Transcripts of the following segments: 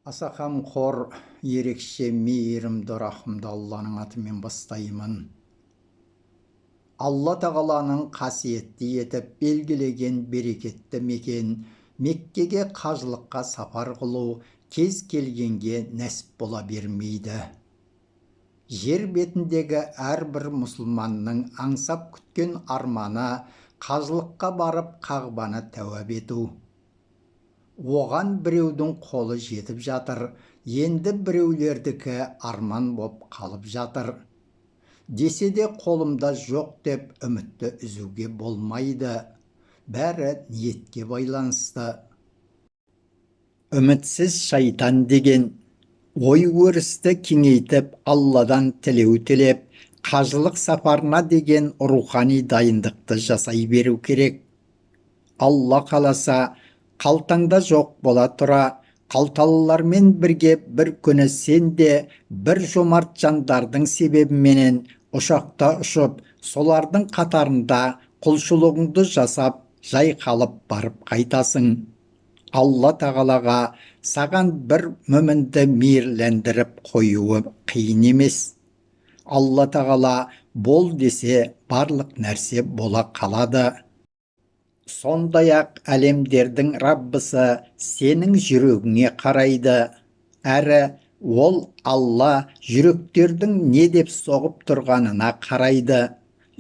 Аса қамқор, ерекше мейірімді рахымды Алланың атымен бастаймын. Алла тағаланың қасиетті етіп белгілеген берекетті мекен Меккеге қажылыққа сапар қылу кез келгенге нәсіп бола бермейді. Жер бетіндегі әрбір мұсылманның аңсап күткен арманы қажылыққа барып Қағбаны тәуап ету. Оған біреудің қолы жетіп жатыр, енді біреулердікі арман боп қалып жатыр. Десе де қолымда жоқ деп үмітті үзуге болмайды. Бәрі ниетке байланысты. Үмітсіз шайтан деген ой өрісті кеңейтіп Алладан тілеу тілеп, қажылық сапарына деген рухани дайындықты жасай беру керек. Алла қаласа, қалтаңда жоқ бола тұра, қалталылармен бірге бір күні сен де бір жомарт жандардың себебіменен ұшақта ұшып, солардың қатарында құлшылығыңды жасап, жайқалып барып қайтасың. Алла тағалаға саған бір мүмінді мейірлендіріп қоюы қиын емес. Алла тағала бол десе, барлық нәрсе бола қалады. Сондай-ақ әлемдердің Раббысы сенің жүрегіңе қарайды. Әрі ол Алла жүректердің не деп соғып тұрғанына қарайды.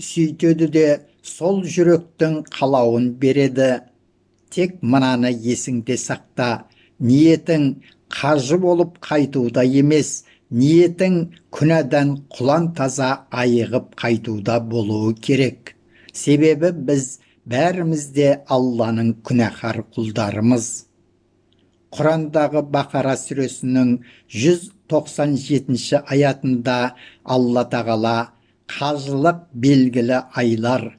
Сөйтеді де сол жүректің қалауын береді. Тек мынаны есіңде сақта, ниетің қажы болып қайтуда емес, ниетің күнәдан құлан таза айығып қайтуда болуы керек. Себебі біз бәріміз де Алланың күнәһар құлдарымыз. Құрандағы Бақара сүресінің 197 аятында Алла тағала қажылық белгілі айлар,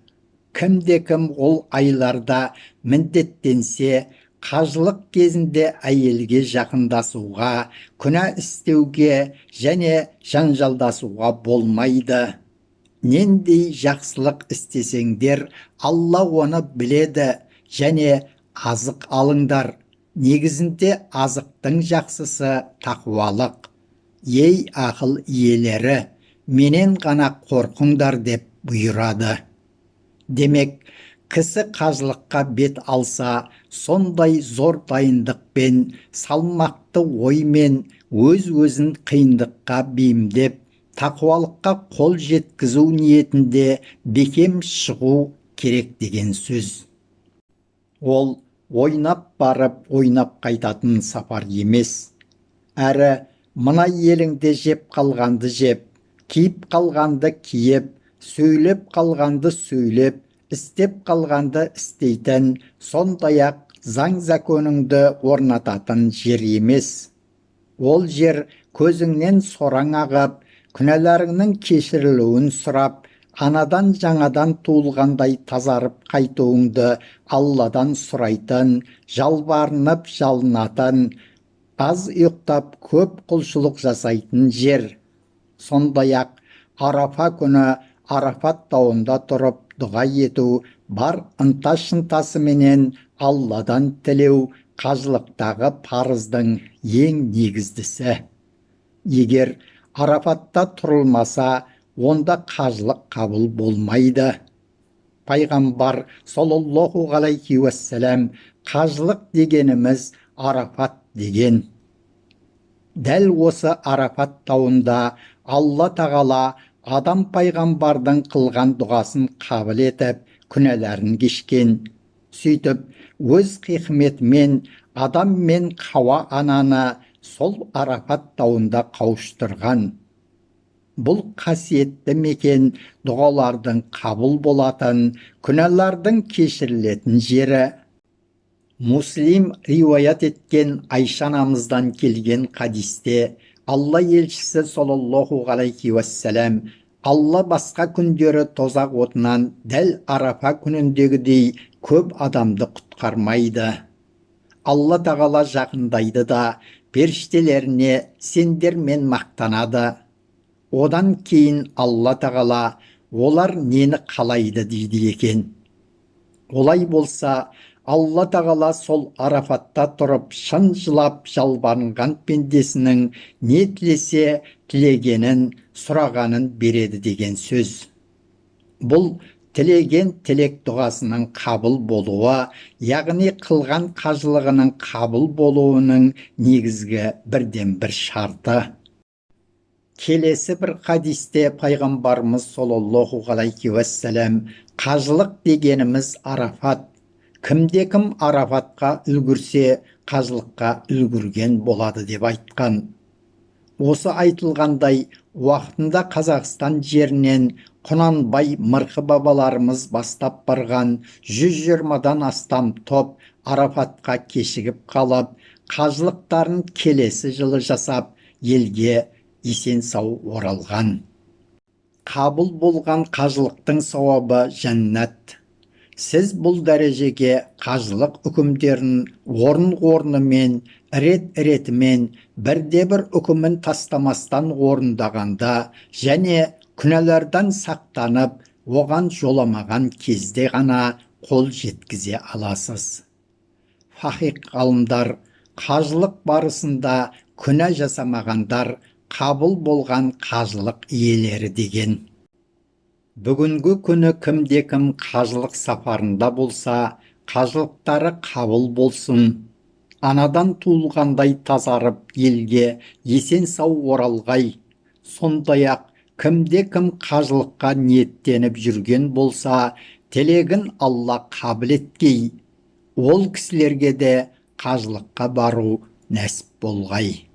кімде-кім ол айларда міндеттенсе, қажылық кезінде әйелге жақындасуға, күнә істеуге және жанжалдасуға болмайды. Нендей жақсылық істесеңдер, Алла оны біледі және азық алыңдар. Негізінде азықтың жақсысы тақуалық. Ей ақыл иелері, менен ғана қорқыңдар деп бұйырады. Демек, кісі қажылыққа бет алса, сондай зор дайындықпен, салмақты оймен өз-өзін қиындыққа бейімдеп, тақуалыққа қол жеткізу ниетінде бекем шығу керек деген сөз. Ол ойнап барып, ойнап қайтатын сапар емес. Әрі мына еліңде жеп қалғанды жеп, киіп қалғанды киіп, сөйлеп қалғанды сөйлеп, істеп қалғанды істейтін, сондай-ақ заң законыңды орнататын жер емес. Ол жер көзіңнен сораң ағып, күнәларыңның кешірілуін сұрап, анадан жаңадан туылғандай тазарып қайтуыңды Алладан сұрайтын, жалбарынып жалынатын, аз ұйықтап көп құлшылық жасайтын жер. Сондай-ақ Арафа күні Арафат тауында тұрып дұға ету, бар ынта-шынтасыменен Алладан тілеу қажылықтағы парыздың ең негіздісі. Егер Арафатта тұрылмаса, онда қажылық қабыл болмайды. Пайғамбар саллаллаху алейхи уассалам қажылық дегеніміз Арафат деген. Дәл осы Арафат тауында Алла тағала адам пайғамбардың қылған дұғасын қабыл етіп, күнәләрін кешкен. Сөйтіп, өз хикметімен адам мен Хауа ананы сол Арафат тауында қауыштырған. Бұл қасиетті мекен дұғалардың қабыл болатын, күнәлардың кешірілетін жері. Муслим риуаят еткен Айша анамыздан келген хадисте Алла елшісі саллаллаху алейхи уассалам, Алла басқа күндері тозақ отынан дәл Арафа күніндегідей көп адамды құтқармайды. Алла тағала жақындайды да періштелеріне сендермен мақтанады. Одан кейін Алла тағала олар нені қалайды дейді екен. Олай болса, Алла тағала сол Арафатта тұрып шын жылап жалбарынған пендесінің не тілесе тілегенін, сұрағанын береді деген сөз. Бұл тілеген тілек дұғасының қабыл болуы, яғни қылған қажылығының қабыл болуының негізгі бірден бір шарты. Келесі бір хадисте пайғамбарымыз саллаллаху алейхи уассалам қажылық дегеніміз Арафат. Кімде-кім Арафатқа үлгірсе, қажылыққа үлгірген болады деп айтқан. Осы айтылғандай, уақытында Қазақстан жерінен Құнанбай Мырқы бабаларымыз бастап барған 120-дан астам топ Арафатқа кешігіп қалып, қажылықтарын келесі жылы жасап, елге есен сау оралған. Қабыл болған қажылықтың сауабы жәннат. Сіз бұл дәрежеге қажылық үкімдерін орын-орнымен, рет-ретімен, бірде-бір үкімін тастамастан орындағанда және күнәлардан сақтанып, оған жоламаған кезде ғана қол жеткізе аласыз. Фақих ғалымдар, қажылық барысында күнә жасамағандар қабыл болған қажылық иелері деген. Бүгінгі күні кімде-кім қажылық сапарында болса, қажылықтары қабыл болсын. Анадан туылғандай тазарып, елге есен сау оралғай. Сондай-ақ кімде-кім қажылыққа ниеттеніп жүрген болса, тілегін Алла қабыл еткей. Ол кісілерге де қажылыққа бару нәсіп болғай.